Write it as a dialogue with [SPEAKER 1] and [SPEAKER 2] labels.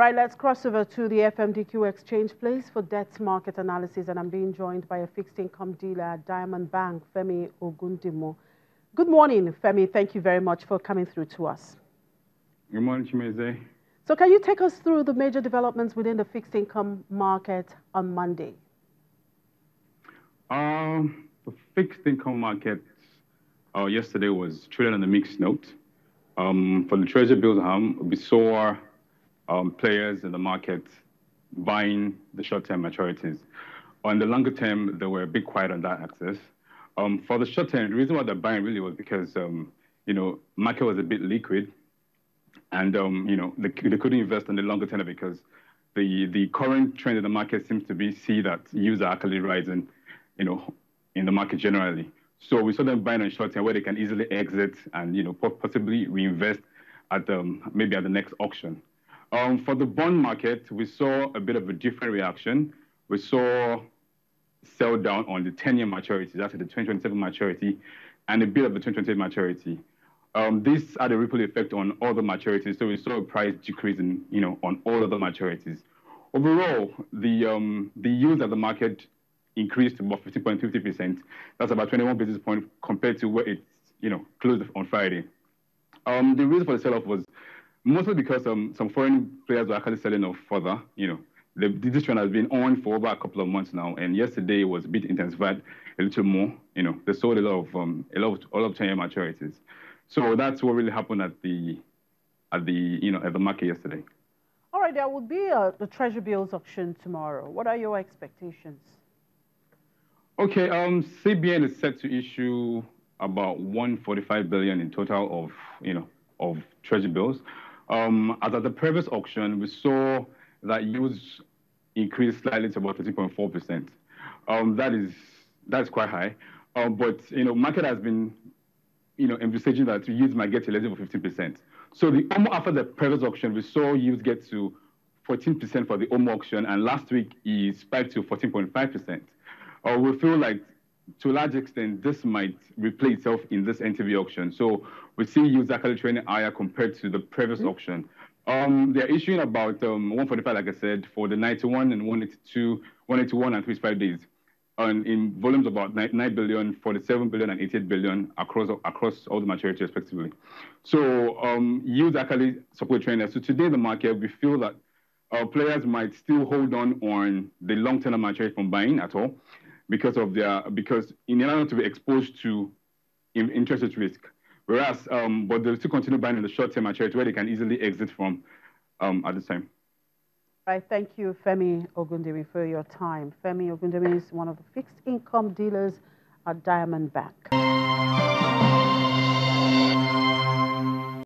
[SPEAKER 1] right, let's cross over to the FMDQ exchange, please, for debt market analysis. And I'm being joined by a fixed income dealer at Diamond Bank, Femi Ogundimu. Good morning, Femi. Thank you very much for coming through to us.
[SPEAKER 2] Good morning, Chimeze.
[SPEAKER 1] So can you take us through the major developments within the fixed income market on Monday?
[SPEAKER 2] The fixed income market yesterday was traded on a mixed note. For the treasury bills, we saw players in the market buying the short-term maturities. On the longer term, they were a bit quiet on that axis. For the short term, the reason why they're buying really was because market was a bit liquid, and they couldn't invest in the longer term because the current trend in the market seems to see that yields are actually rising, in the market generally. So we saw them buying on short term where they can easily exit and possibly reinvest at maybe at the next auction. For the bond market, we saw a bit of a different reaction. We saw sell down on the 10-year maturity, that's the 2027 maturity, and a bit of the 2028 maturity. This had a ripple effect on all the maturities, so we saw a price decrease on all of the maturities. Overall, the yields of the market increased to about 50.50%. That's about 21 basis points compared to where it's closed on Friday. The reason for the sell-off was mostly because some foreign players were actually selling off further. This trend has been on for over a couple of months now, and yesterday was a bit intensified a little more. They sold a lot of 10-year maturities. So that's what really happened at the market yesterday.
[SPEAKER 1] All right, there will be the Treasury bills auction tomorrow. What are your expectations? Okay,
[SPEAKER 2] CBN is set to issue about 145 billion in total of Treasury bills. As at the previous auction, we saw that yields increased slightly to about 13.4%. That is quite high. But market has been envisaging that yields might get to less than 15%. So after the previous auction, we saw yields get to 14% for the home auction, and last week it spiked to 14.5%. We feel like, to a large extent, this might replay itself in this NTV auction. So we see yields actually trending higher compared to the previous auction. They're issuing about 145, like I said, for the 91 and 182, 181 and 35 days, in volumes about 9 billion, 47 billion, and 88 billion across all the maturities, respectively. So yields actually support trend. So today in the market, we feel that players might still hold on the long-term maturity from buying at all, because in order to be exposed to interest rate risk. Whereas, but they'll still continue buying in the short-term maturity where they can easily exit from at the time.
[SPEAKER 1] Right, thank you, Femi Ogundimu, for your time. Femi Ogundimu is one of the fixed income dealers at Diamond Bank.